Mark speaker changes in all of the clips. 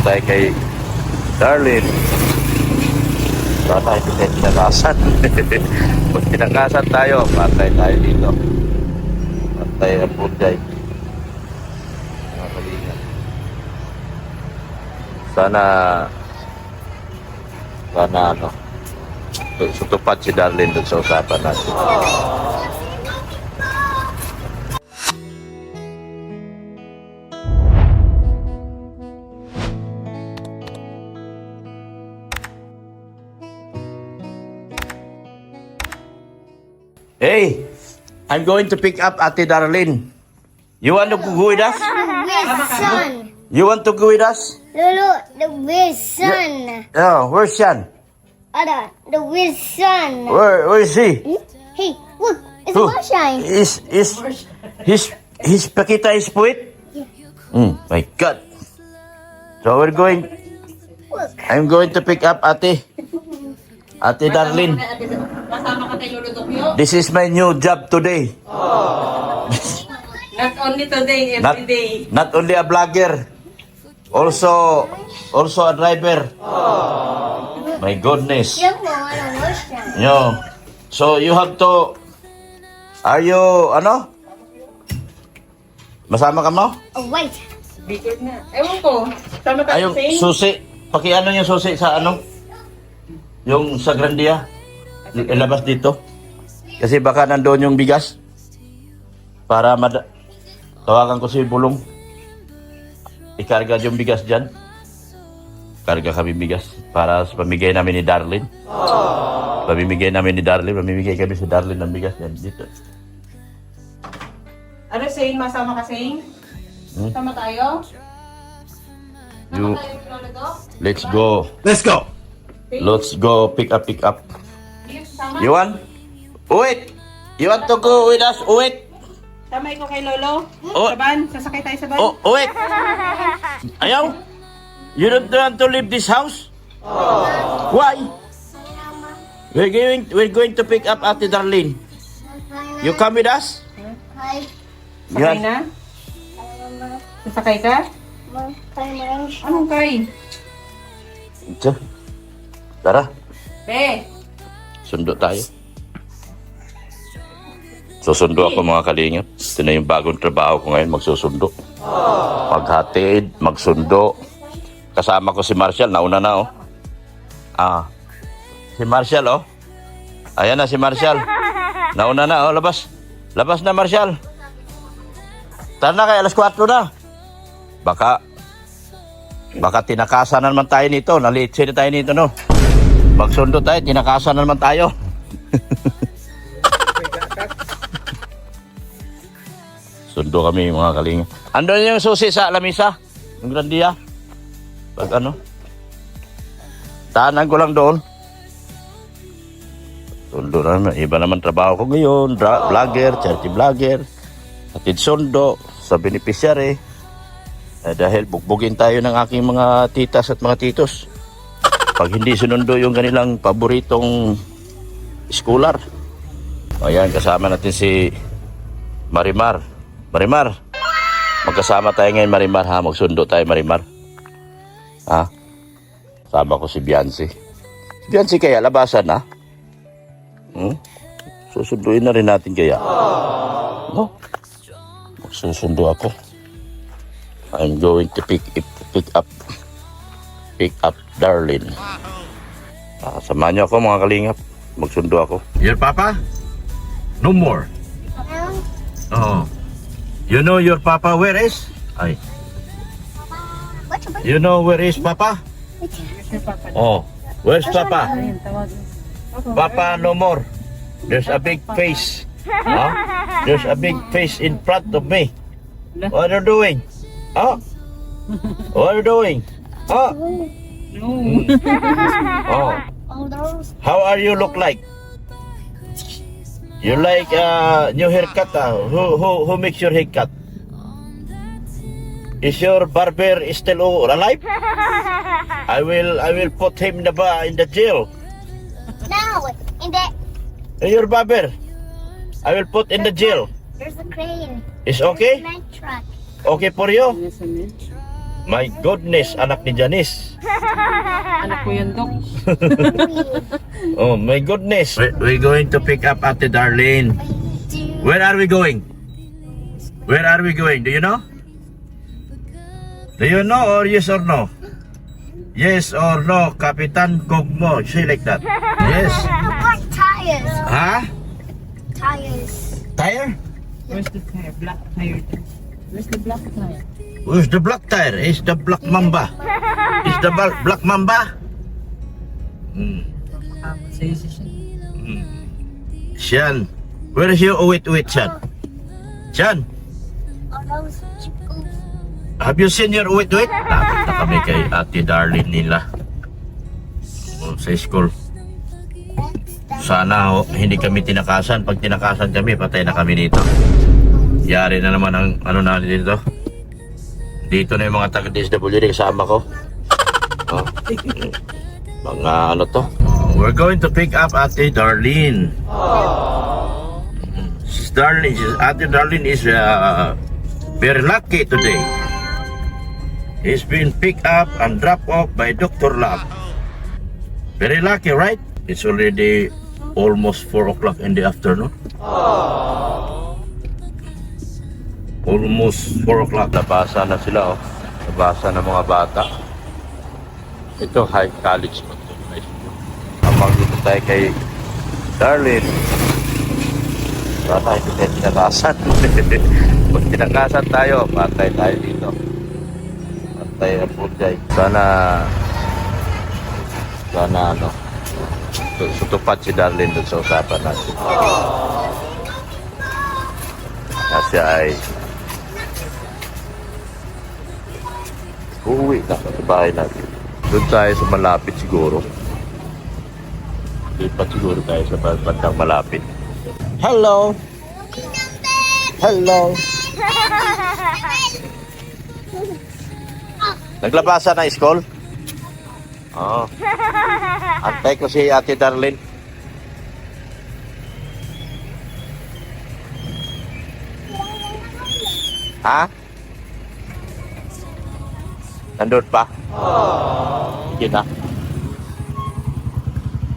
Speaker 1: tayo kay Darlene. Sana hindi tayo tinakasan. Pag tinakasan tayo, patay tayo dito. Patay ang putay. Mga kalinga. Sana ano, tutupad si Darlene dun sa usapan natin. Hey, I'm going to pick up Ate Darlene. You want to go with us?
Speaker 2: Wilson.
Speaker 1: You want to go with us?
Speaker 2: Lulu, the Wilson.
Speaker 1: Oh, where's Sean?
Speaker 2: Ada, the Wilson.
Speaker 1: Where is he?
Speaker 2: Hey, look, it's
Speaker 1: Who?
Speaker 2: a sunshine.
Speaker 1: His Pakita is poet? My God. So we're going,
Speaker 2: Look,
Speaker 1: I'm going to pick up Ate Darlene.
Speaker 3: Kasama ka kay Lolo Dokyo?
Speaker 1: This is my new job today.
Speaker 3: Not only today,
Speaker 1: Not,
Speaker 3: every day.
Speaker 1: not only a vlogger, also a driver. My goodness.
Speaker 2: you want a Wilson.
Speaker 1: Yo. So you have to, are you, ano? Masama ka mo?
Speaker 2: Oh, wait.
Speaker 3: Bigod na. Ewan ko. Tama ka
Speaker 1: Ay, yung
Speaker 3: sing?
Speaker 1: susi. Pakiano yung susi sa ano? Yung sa Grandia. Ilabas dito. Kasi baka nandoon yung bigas. Para tawagan ko si Bulong. Ikarga yung bigas dyan. Karga kami bigas. Para sa pamigay namin ni Darlene. Pamimigay namin ni Darlene. Pamimigay kami si Darlene ng bigas yan. Dito.
Speaker 3: Ano saying? Masama ka saying? Sama tayo?
Speaker 1: You,
Speaker 3: Sama tayo kay Lolo Dok?
Speaker 1: let's go.
Speaker 4: Let's go.
Speaker 1: Let's go pick up.
Speaker 3: Yes, sama?
Speaker 1: You want? Wait! You want to go with us? Wait!
Speaker 3: Sama ko kay Lolo?
Speaker 1: Oh.
Speaker 3: Saban? Sasakay tayo sa van?
Speaker 1: Oh, wait! Ayaw? You don't want to leave this house? Why? We're going to pick up Ate Darlene. You come with us?
Speaker 2: Hi.
Speaker 3: Sakay na? Sasakay ka? Anong kay?
Speaker 1: Ito. Tara,
Speaker 3: Be!
Speaker 1: sundo tayo. Susundo ako mga kalingap. Ito na yung bagong trabaho ko ngayon, magsusundo. Maghatid, magsundo. Kasama ko si Marshall, nauna na oh. Si Marshall oh. Ayan na si Marshall. Nauna na oh, labas. Labas na Marshall. Tara na kay alas 4 na. Baka tinakasan na naman tayo nito. Nalitsin na tayo nito no. Magsundo tayo, tinakasan na naman tayo. Sundo kami mga kalinga. Andun yung susi sa lamisa. Yung Grandia. Pag ano. Tahanan ko lang doon. Sundo na naman. Iba naman trabaho ko ngayon. Vlogger, charity vlogger. Hatid sundo sa beneficiary. Dahil bugbugin tayo ng aking mga titas at mga titos. Pag hindi sinundo yung kanilang paboritong schooler. Ayan, kasama natin si Marimar. Marimar, magkasama tayo ngayon Marimar ha. Magsundo tayo Marimar. Ha? Sama ko si Biancy. Si Biancy kaya labasan ha? Susunduin na rin natin kaya. No? Magsusundo ako. I'm going to pick up Darlene. Samahan niyo ako mga kalingap. Magsundo ako. Your papa? No more. Oh. You know your papa where is? Ay. You know where is papa? Oh. Where's papa? Papa no more. There's a big face. Huh? There's a big face in front of me. What are you doing? Oh. What are you doing? Oh. Oh. How are you look like? You like new haircut? Who makes your haircut? Is your barber still alive? I will put him in the jail.
Speaker 2: No, in the
Speaker 1: Your barber, I will put in the jail.
Speaker 2: there's a crane.
Speaker 1: Is okay?
Speaker 2: Cement truck.
Speaker 1: Okay for you? My goodness, anak ni Janice.
Speaker 3: Anak ko yan, Dok.
Speaker 1: Oh my goodness. We're going to pick up Ate Darlene. Where are we going? Where are we going? Do you know? Do you know or yes or no? Yes or no, Kapitan Kogmo. Say like that. Yes.
Speaker 2: Black tires.
Speaker 1: Huh?
Speaker 2: Tires.
Speaker 1: Tire?
Speaker 3: Where's the tire? Black tire. Where's the black tire?
Speaker 1: Where's the black tire? Is the black mamba? Is the black mamba? Hmm.
Speaker 3: Sa isa siya.
Speaker 1: Sian. Where is your wait, Sian? Sian,
Speaker 2: Oh, that was chickens.
Speaker 1: have you seen your wait? Lapit na kami kay Ate Darlene nila. Oh, sa school. Sana hindi kami tinakasan. Pag tinakasan kami, patay na kami dito. Yari na naman ang ano na dito. Dito na yung mga taga-DSWD kasama ko. Oh. Mga ano to. We're going to pick up Ate Darlene. Ate Darlene is very lucky today. He's been picked up and dropped off by Dr. Lab. Very lucky, right? It's already almost 4 o'clock in the afternoon. Almost 4 o'clock. Nabasa na sila, oh. Nabasa na mga bata. Ito, high college. Habang dito tayo kay Darlene. Sana hindi tayo tinakasan. Pag tinakasan tayo, patay tayo dito. Patay ang pujay. Sana ano, tutupad si Darlene dun sa usapan natin. Kasi ay uuwi na sa bahay natin. Doon tayo sa malapit siguro. Lipat siguro tayo sa bandang malapit. Hello! Hello! Naglabasa na school? Oo. Antay ko si Ate Darlene. Ha? Nandun pa? Sige na.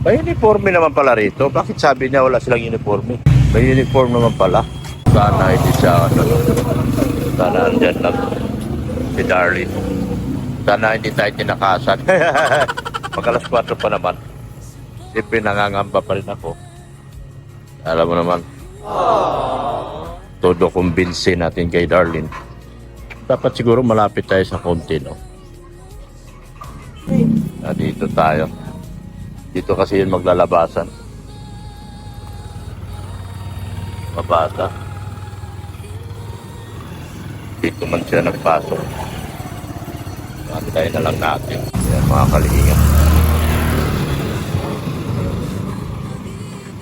Speaker 1: May uniforme naman pala rito. Bakit sabi niya wala silang uniforme? May uniform naman pala. Sana hindi siya ano. Sana andyan lang si Darlene. Sana hindi tayo tinakasan. Mag-alas 4 pa naman. Siyempre nangangamba pa rin ako. Alam mo naman. Todo kumbinsi natin kay Darlene. Dapat siguro malapit tayo sa konti, no? Dito tayo. Dito kasi yun maglalabasan. Mabata. Dito man siya nagpasok. Antay na lang natin. Ayan, mga kalinga.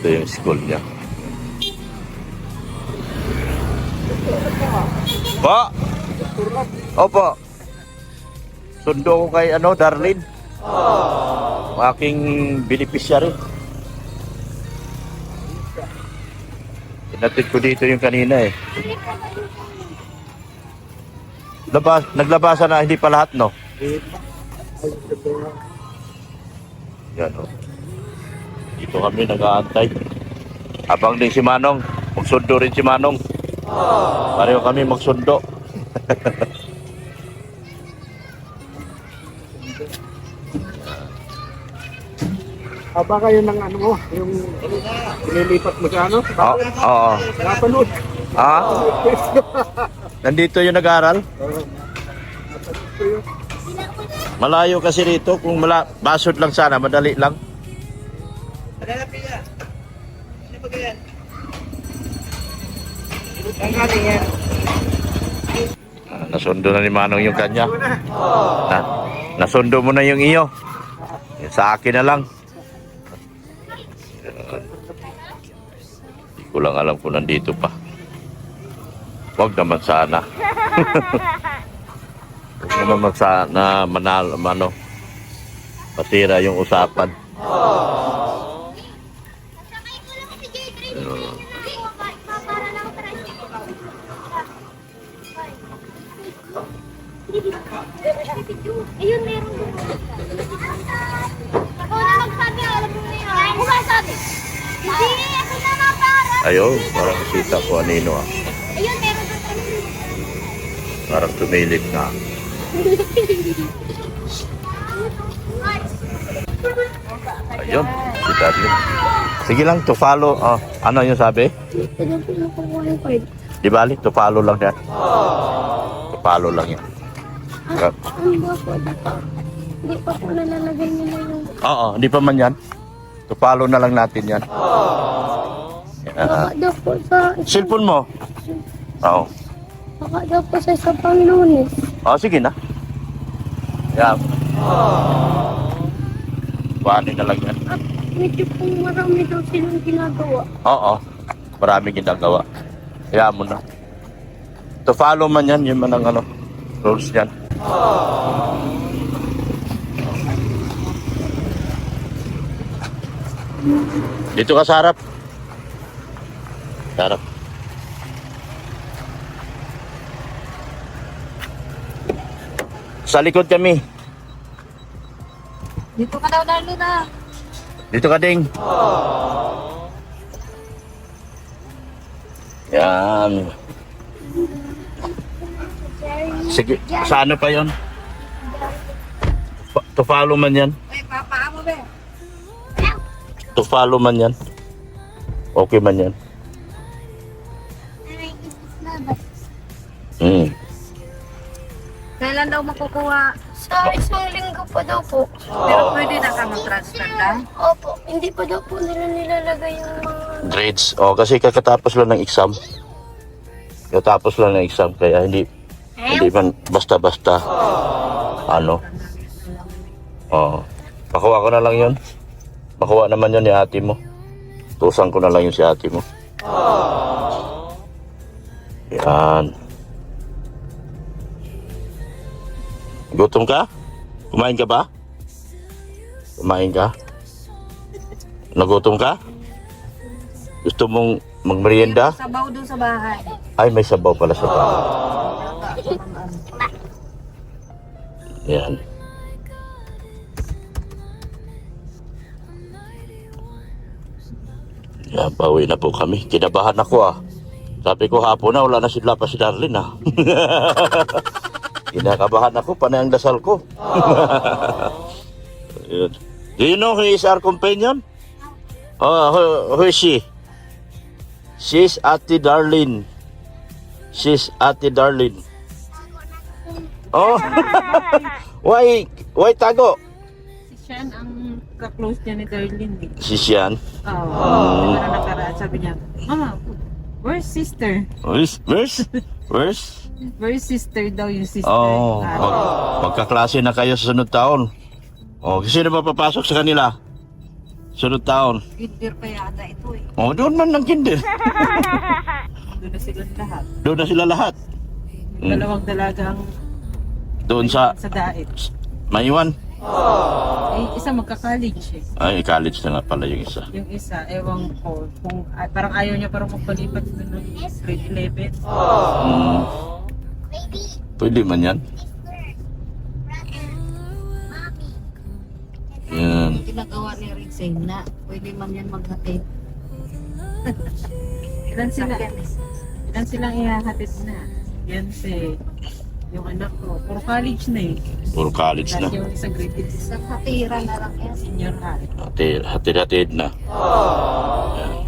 Speaker 1: Ito yung school niya. Pa! Opo. Sundo ko kay Darlene. Aking beneficiary. Inatid ko dito yung kanina eh. Naglabasa na, hindi pa lahat, no? Yan, oh. Dito kami nag-aantay. Habang din si Manong, magsundo rin si Manong. Pareho kami magsundo.
Speaker 4: Aba kayo ng ano mo, yung nililipat mo sa ano?
Speaker 1: Oo.
Speaker 4: Napanood.
Speaker 1: Nandito yung nag-aaral? Malayo kasi rito. Kung basod lang sana, madali lang. Nasundo na ni Manong yung kanya. Nasundo mo na yung iyo. Sa akin na lang. Hindi ko lang alam kung nandito pa. Huwag naman sana. Huwag naman sana masira yung usapan.
Speaker 2: Ayun, meron doon. Ako na nagsabi, alam mo na yun. Ako ba sabi? Hindi, ako na para.
Speaker 1: Ayun, parang kita ko anino ah.
Speaker 2: Ayun, meron doon.
Speaker 1: Parang tumilip na. Ayun, si Darlene. Sige lang, to follow. Ano yung sabi?
Speaker 2: Ito po yung kukuha ko.
Speaker 1: Di bali, to follow lang yan. To follow lang yan.
Speaker 2: Ano ba po? Hindi pa po nalalagay nila yung...
Speaker 1: Oo, hindi pa man yan. To follow na lang natin yan.
Speaker 2: Baka daw po sa...
Speaker 1: Cellphone mo? Oo.
Speaker 2: Baka daw po sa isa pang Lunes.
Speaker 1: Sige na. Yan. Buhanin na lang yan.
Speaker 2: At medyo pong marami daw silang ginagawa.
Speaker 1: Oo. Marami ginagawa. Kaya mo na. To follow man yan, yun man ang rules yan. Dito ka sa harap. Sa harap. Sa likod kami.
Speaker 3: Dito ka daw, Darlene na.
Speaker 1: Dito ka, Ding. Yan. Sige, sa ano pa yon? To follow man yan.
Speaker 3: Ay, papa mo ba?
Speaker 1: To follow man yan. Okay man yan.
Speaker 3: Kailan daw makukuha?
Speaker 2: Sa isang linggo pa daw po.
Speaker 3: Pero pwede na ka mag-transfer daw?
Speaker 2: Opo, hindi pa daw po nila nilalagay yung mga...
Speaker 1: Grades. Kasi kakatapos lang ng exam. Kakatapos lang ng exam. Kaya hindi man basta-basta. Makuha ko na lang yun. Makuha naman yun ni ate mo. Tusan ko na lang yun si ate mo. Yan. Gutom ka? Kumain ka ba? Kumain ka? Nagutom ka? Gusto mong magmerienda?
Speaker 3: Sabaw doon sa bahay.
Speaker 1: Ay, may sabaw pala sa bahay. Yan. Yan, pauwi na po kami. Kinabahan ako Sabi ko hapon na, wala na sila pa si Darlene Kinakabahan ako, panay ang dasal ko. Yun. Do you know who is our companion? Who is she? She's Ate Darlene. She's Ate Darlene. Oh. Why tago?
Speaker 3: Si Sean ang ka-close niya ni Darlene.
Speaker 1: Si Sian.
Speaker 3: Oo. Para nakaraan, sabi niya, Mama, where's sister? Where's sister daw yung sister?
Speaker 1: Magkaklase na kayo sa sunod taon. Sino ba papasok sa kanila? Sunod taon.
Speaker 3: Kinder pa yata ito eh.
Speaker 1: Doon man ng kinder.
Speaker 3: Doon na sila lahat.
Speaker 1: Doon na sila lahat.
Speaker 3: Dalawang dalagang
Speaker 1: Doon sa
Speaker 3: sa daet.
Speaker 1: Maiwan.
Speaker 3: Isa magka-college eh.
Speaker 1: Ay, college na nga pala yung isa.
Speaker 3: Yung isa, ewan ko, kung parang ayaw niya parang magpalipat doon ng grade 11.
Speaker 1: Pwede man yan. Yan.
Speaker 3: Ginagawa ni Rick na pwede man yan maghatid. Ilan silang ihahatid na? Yan si yung anak ko. Puro college na eh.
Speaker 1: Puro college na.
Speaker 3: Yung isa grade 8.
Speaker 2: Sa katira na lang yan.
Speaker 3: Senior high.
Speaker 1: Hatid na. Yan.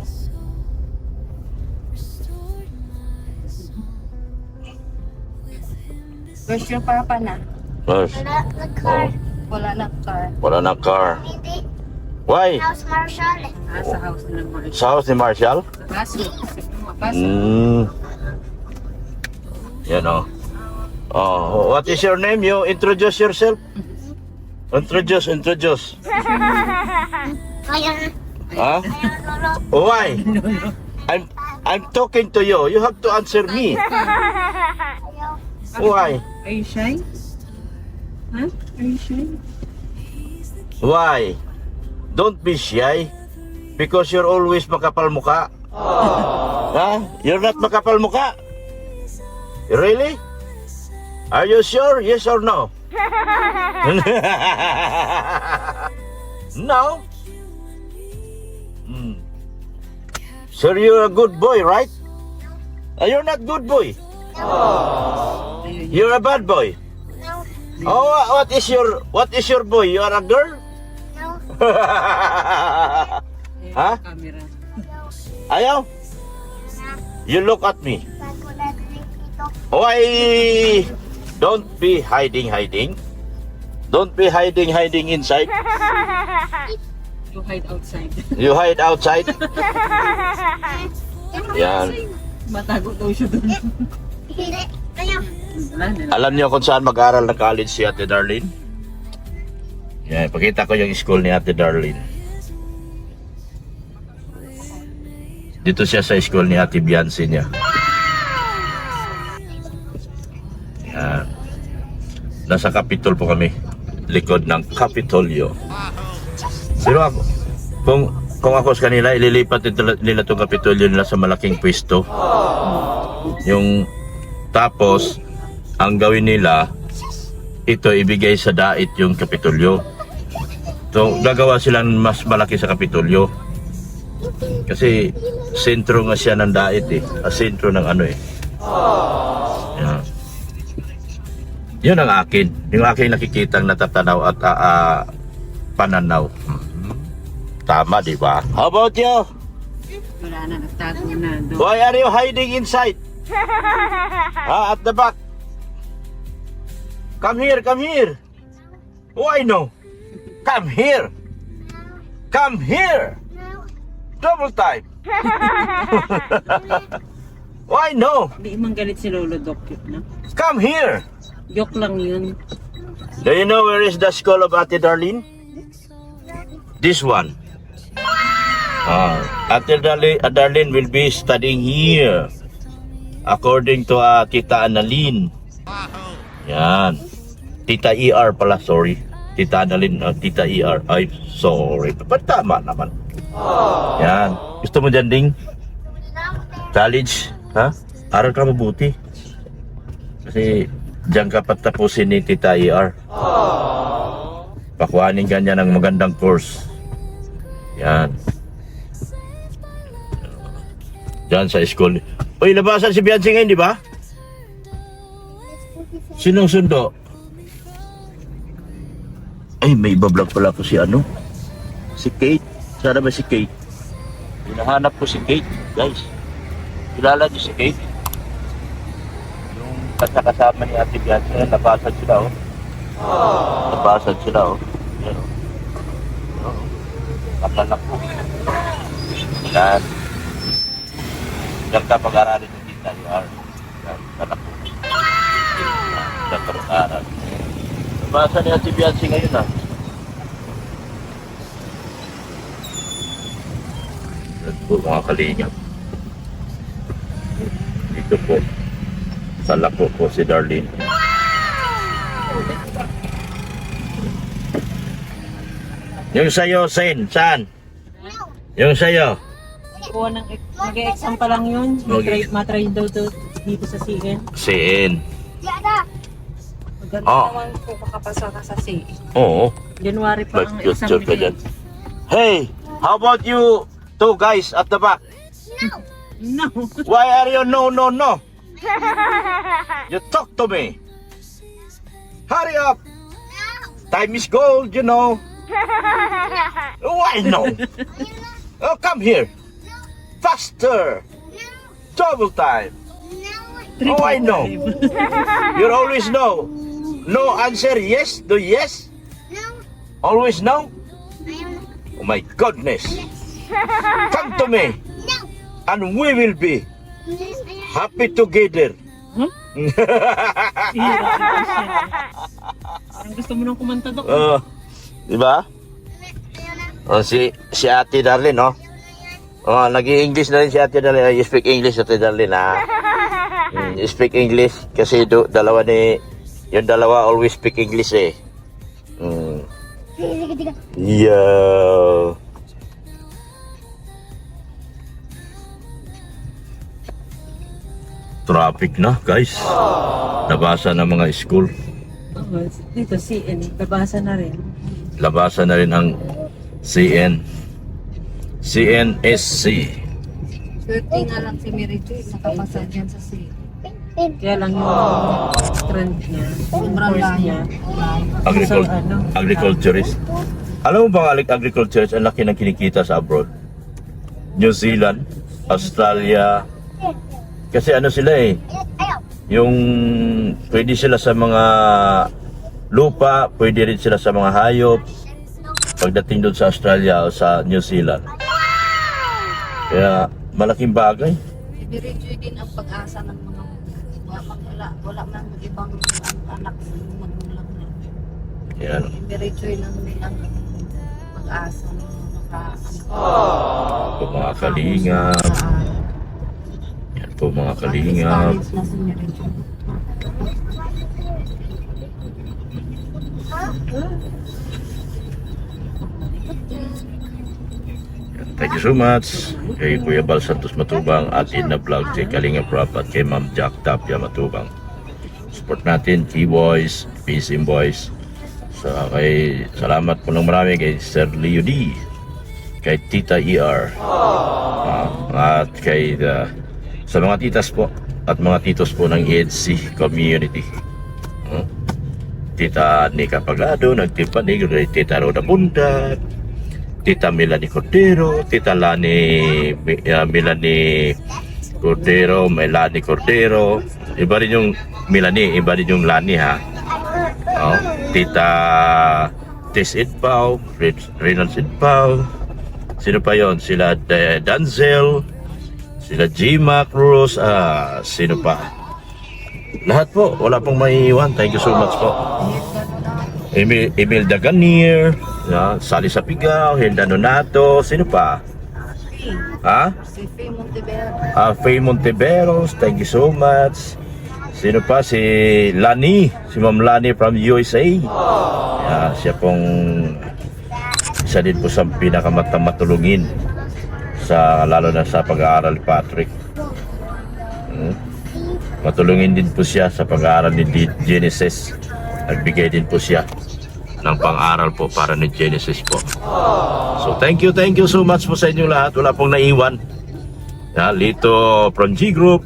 Speaker 3: Where's your papa na?
Speaker 1: First,
Speaker 2: Wala na car.
Speaker 3: Wala na car.
Speaker 1: wala na car.
Speaker 2: Hindi.
Speaker 1: Why?
Speaker 2: House Marshall.
Speaker 3: Sa house na lang mga
Speaker 1: Sa house ni Marshall?
Speaker 3: baso. Baso.
Speaker 1: Yan what is your name? You introduce yourself? Introduce.
Speaker 2: Ayan.
Speaker 1: Huh?
Speaker 2: Ayan, lolo.
Speaker 1: Why? I'm talking to you. You have to answer me.
Speaker 2: Ayaw.
Speaker 1: Why?
Speaker 3: Are you shy? Huh? Are you shy?
Speaker 1: Why? Don't be shy. Because you're always makapal muka. You're not makapal muka. Really? Are you sure? Yes or no? No? Hmm. So you're a good boy, right? You're not good boy.
Speaker 3: Ayun.
Speaker 1: You're a bad boy.
Speaker 2: No.
Speaker 1: Oh, what is your boy? You are a girl?
Speaker 2: No.
Speaker 3: Ayun
Speaker 1: Ha?
Speaker 3: yung camera.
Speaker 1: Ayaw? You look at me.
Speaker 2: Bago natin dito.
Speaker 1: Why? Don't be hiding. Don't be hiding inside.
Speaker 3: You hide outside.
Speaker 1: You hide outside. Yan.
Speaker 3: Matago daw siya doon.
Speaker 2: Hindi. Ayaw.
Speaker 3: Wala na.
Speaker 1: Alam niyo kung saan mag-aral ng college si Ate Darlene? Yan, pakita ko yung school ni Ate Darlene. Dito siya sa school ni Ate Biancy niya. Yan. Nasa Capitol po kami. Likod ng Capitolio. Pero ako, kung ako sa kanila, ililipat nila itong Capitolio nila sa malaking pwesto. Yung tapos, ang gawin nila, ito ibigay sa dait yung Kapitolyo. So, gagawa silang mas malaki sa Kapitolyo. Kasi, sentro nga siya ng dait eh. Sentro ng ano eh. Yan. Yun ang akin. Yung aking nakikitang natatanaw at pananaw. Tama, di ba? How about you?
Speaker 3: Wala na, nagtago na doon.
Speaker 1: Why are you hiding inside? At the back. Come here. Why no? Come here. Come here.
Speaker 2: No.
Speaker 1: Double time. Why no?
Speaker 3: Hindi man galit si Lolo Doc yun, no?
Speaker 1: Come here.
Speaker 3: Joke lang yun.
Speaker 1: Do you know where is the school of Ate Darlene? This one. Ate Darlene will be studying here. According to Tita Annalyn. Yan. Tita ER pala, sorry. Tita Annalyn, Tita ER. Ay, sorry. Ba't tama naman? Yan. Gusto mo dyan, Ding? College? Ha? Aral ka mabuti. Kasi dyan ka patapusin ni Tita ER. Pakuhanin ka niya ng magandang course. Yan. Diyan sa school. Uy, labasan si Biancy ngayon, di ba? Sinong sundo? Ay, may ibablog pala ko si ano? Si Kate. Sana ba si Kate? Hinahanap ko si Kate, guys. Kilala niyo si Kate? Yung kasama ni Ate Biancy, labasan sila, oh. Labasan sila, oh. Yan, oh. Oo. Kapanak po. Yan. Diyan ka pag-aralin ng Tita ER. Yan, kanak po. Diyan ka pag-aral. Nabasa niya si Biancy ngayon, ah. Yan po, mga kalingap. Dito po. Sa lako po si Darlene. Yung sa'yo, saan? Yung sa'yo?
Speaker 3: Kuha ng mag-exam pa lang yun. Matry daw to dito sa CN.
Speaker 1: Siin.
Speaker 2: Yada.
Speaker 3: Maganda
Speaker 1: Oh.
Speaker 3: naman po makapasa ka sa CN.
Speaker 1: Oo.
Speaker 3: January pa ang exam
Speaker 1: Mag-future ka
Speaker 3: nila.
Speaker 1: dyan. Hey, how about you two guys at the back?
Speaker 3: No.
Speaker 1: Why are you no? You talk to me. Hurry up. Time is gold, you know. Why no? Oh, come here. Faster. Double time. Oh, I know. You always know. No answer yes to yes.
Speaker 2: No.
Speaker 1: Always no.
Speaker 2: Ayaw na.
Speaker 1: Oh my goodness. Come to me.
Speaker 2: No.
Speaker 1: And we will be
Speaker 2: Yes, ayaw.
Speaker 1: happy together.
Speaker 3: Hirap na siya. Parang gusto mo nang kumanta Doc.
Speaker 1: Di ba?
Speaker 2: Ayaw na.
Speaker 1: Si Ate Darlene, no? Nag-i-English na rin si Ate Darlene. You speak English, Ate Darlene, ha? You speak English kasi yung dalawa always speak English, eh.
Speaker 2: Sige.
Speaker 1: Yeah. Traffic na, guys. Nabasa ng mga school.
Speaker 3: Oo, dito CN, nabasa na rin.
Speaker 1: Labasan na rin ang CN. CNSC.
Speaker 2: Swerte nga lang si Mary Jo, nakapasa dyan sa sea.
Speaker 3: Kaya lang yung strand niya, yung
Speaker 2: Sobrang
Speaker 3: course niya.
Speaker 1: Agricul-
Speaker 3: So, ano,
Speaker 1: agriculturist. Alam mo ba ang agriculturist, ang laki ng kinikita sa abroad? New Zealand, Australia. Kasi ano sila eh, yung pwede sila sa mga lupa, pwede rin sila sa mga hayop. Pagdating doon sa Australia o sa New Zealand. Kaya malaking bagay.
Speaker 2: Si Mary Jo din ang pag-asa ng mga wala man ibang anak ng magulang na.
Speaker 1: Yan.
Speaker 2: Si Mary Jo lang nilang pag-asa ng mga
Speaker 1: Po mga kalingap. Yan po mga kalingap.
Speaker 2: na si Mary Jo.
Speaker 1: Thank you so much kay Kuya Bal Santos Matubang at Ina Vlog, kay Kalinga Prab at kay Ma'am Jack Tapia Matubang. Support natin T-Boys, Peace in Boys. So, salamat po ng marami kay Sir Leo D, kay Tita ER, at kay sa mga titas po at mga titos po ng EDC community. Tita Nika Pagado, nagtipanig, Tita Roda Bundat, Tita Melanie Cordero, Tita Melanie Cordero, Melanie Cordero. Iba rin yung Melanie, iba rin yung Lani ha. Oh, Tita Tess Idpao, Reynolds Idpao. Sino pa yon? Sila Danzel, sila Gima Cruz, sino pa? Lahat po, wala pong maiiwan. Thank you so much po. Emil Daganier, Sally Sapigaw, Hilda Donato, sino pa? Ha?
Speaker 2: Si Faye Montevero.
Speaker 1: Faye Monteveros, thank you so much. Sino pa? Si Lani, si Ma'am Lani from USA. Siya pong isa din po sa pinakamatulungin lalo na sa pag-aaral ni Patrick. Matulungin din po siya sa pag-aaral ni Genesis. Nagbigay din po siya ng pang-aral po para ni Genesis po. So thank you so much po sa inyo lahat. Wala pong naiwan. Lito from G Group,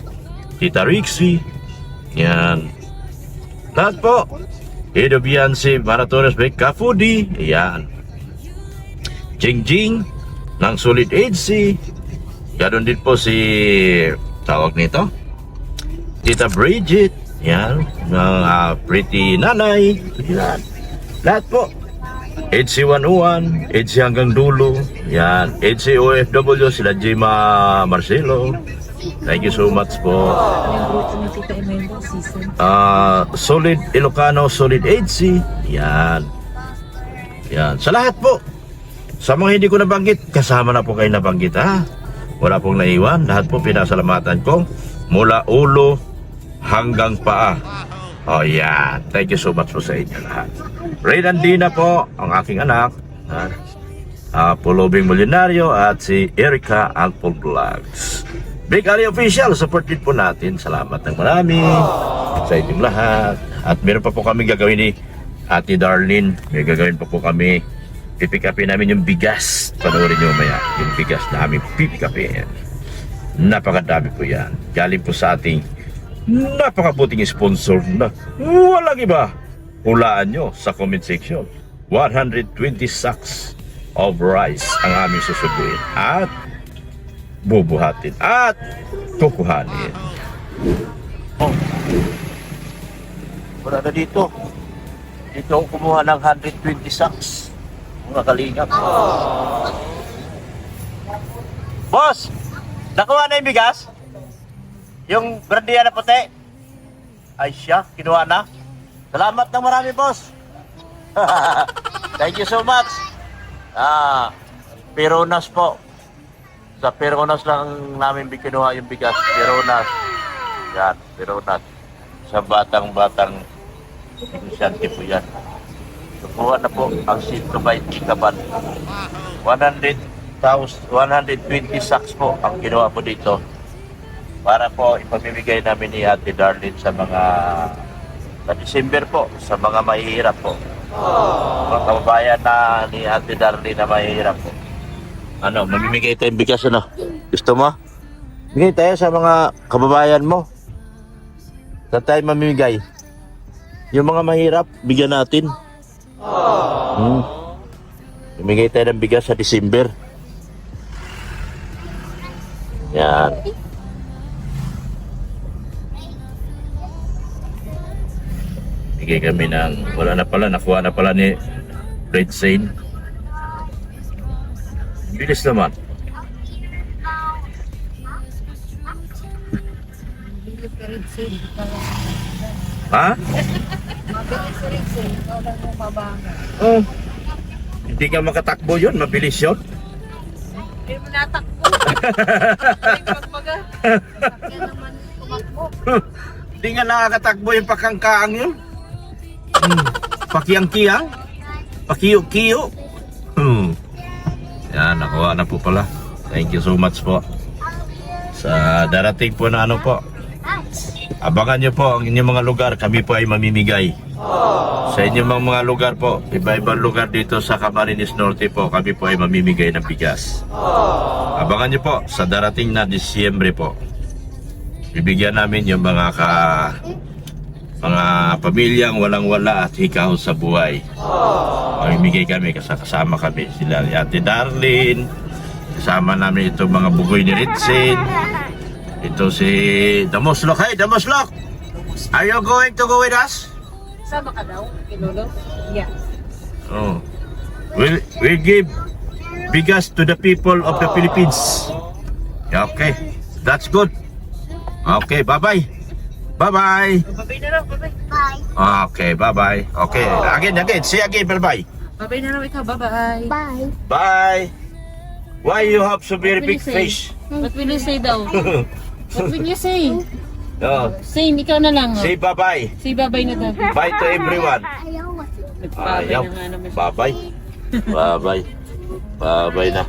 Speaker 1: Tita Rixie, yan. Lahat po. Edo Biansi, Maratones Bake Kafudi, yan. Jing Jing, ng Solid HC. Ganon din po si, tawag nito, Tita Bridget, yan, ng Pretty Nanay, yan. Lahat po. HC101, HC hanggang dulo, yan. HC OFW, sila Jima Marcelo. Thank you so much po.
Speaker 3: Ano yung grupo ni Tita Imelda, season?
Speaker 1: Solid Ilocano, Solid HC, yan. Yan. Sa lahat po. Sa mga hindi ko nabanggit, kasama na po kayo nabanggit ha. Wala pong naiwan. Lahat po pinasalamatan ko mula ulo hanggang paa. Oh yan. Thank you so much po sa inyo lahat. Ray Andina po, ang aking anak. Pulobing Milyonaryo at si Erica Alpol Vlogs. Big Ali Official, support din po natin. Salamat ng marami sa inyong lahat. At meron pa po kami gagawin ni Ate Darlene. May gagawin pa po kami. Pipick upin namin yung bigas. Panoorin nyo maya. Yung bigas na aming pipick upin. Napakadami po yan. Galing po sa ating napakabuting sponsor na walang iba. Hulaan nyo sa comment section. 120 sacks of rice ang aming susubuin. At bubuhatin. At kukuhanin. Oh. Wala na dito. Dito ako kumuha ng 120 sacks. Mga kalingap. Boss! Nakuha na yung bigas? Yung brandiya na puti? Ay siya, kinuha na. Salamat ng marami, boss. Thank you so much. Peronas po. Sa Peronas lang namin kinuha yung bigas. Peronas. Yan, Peronas. Sa batang-batang negosyante po yan. Kukuha na po ang Sito by Ikaban. 120 sacks po ang kinuha po dito. Para po ipamimigay namin ni Ate Darlene sa mga Sa December po, sa mga mahihirap po. Mga kababayan na ni Ate Darlene na mahihirap po. Ano, mamimigay tayong bigas, ano? Gusto mo? Bigay tayo sa mga kababayan mo. Saan tayo mamimigay? Yung mga mahirap, bigyan natin. Mamimigay tayo ng bigas sa December. Yan. Bigay kami ng, wala na pala, nakuha na pala ni Red Saint. Bilis naman.
Speaker 2: Mabilis ka rin sa'yo. Ikaw lang
Speaker 1: Ha?
Speaker 2: mabilis ka rin sa'yo. Ikaw lang yung mabanga.
Speaker 1: Oh. Hindi ka makatakbo yun, mabilis yun.
Speaker 3: Hindi mo natakbo. Ay, pagpaga.
Speaker 2: Kaya naman tumakbo.
Speaker 1: Hindi nga nakakatakbo yung pakangkaang yun. Pakiang-kiang. Pakiyo-kiyo. Yan, nakuha na po pala. Thank you so much po. Sa darating po na ano po. Abangan nyo po ang inyong mga lugar. Kami po ay mamimigay. Sa inyong mga lugar po, iba-ibang lugar dito sa Camarines Norte po, kami po ay mamimigay ng bigas. Abangan nyo po sa darating na Disyembre po. Bibigyan namin yung mga pamilyang walang-wala at hikaw sa buhay. Mamimigay kami, kasama kami. Sila ni Ate Darlene, kasama namin itong mga bugoy ni Ritsin. Ito si Damoslok. Hey, Damoslok! Are you going to go with us?
Speaker 3: Sama ka daw, Kilolo? Yeah.
Speaker 1: Oh. We'll give bigas to the people of the Philippines. Okay, that's good. Okay, bye-bye. Bye-bye.
Speaker 3: Babay na lang, babay.
Speaker 1: Okay, bye-bye. Okay, again. Say again, bye-bye.
Speaker 3: Babay na lang ikaw, bye-bye.
Speaker 1: Bye. Why you have so very
Speaker 3: What will
Speaker 1: big
Speaker 3: you say?
Speaker 1: fish?
Speaker 3: What will you say daw? What will you say?
Speaker 1: Oh,
Speaker 3: Say, ikaw na lang. Oh.
Speaker 1: say bye-bye.
Speaker 3: Say bye-bye na daw.
Speaker 1: Bye to everyone.
Speaker 3: Nagpabay
Speaker 1: Ayaw.
Speaker 3: na nga naman siya.
Speaker 1: Bye-bye. Bye-bye. Bye-bye na.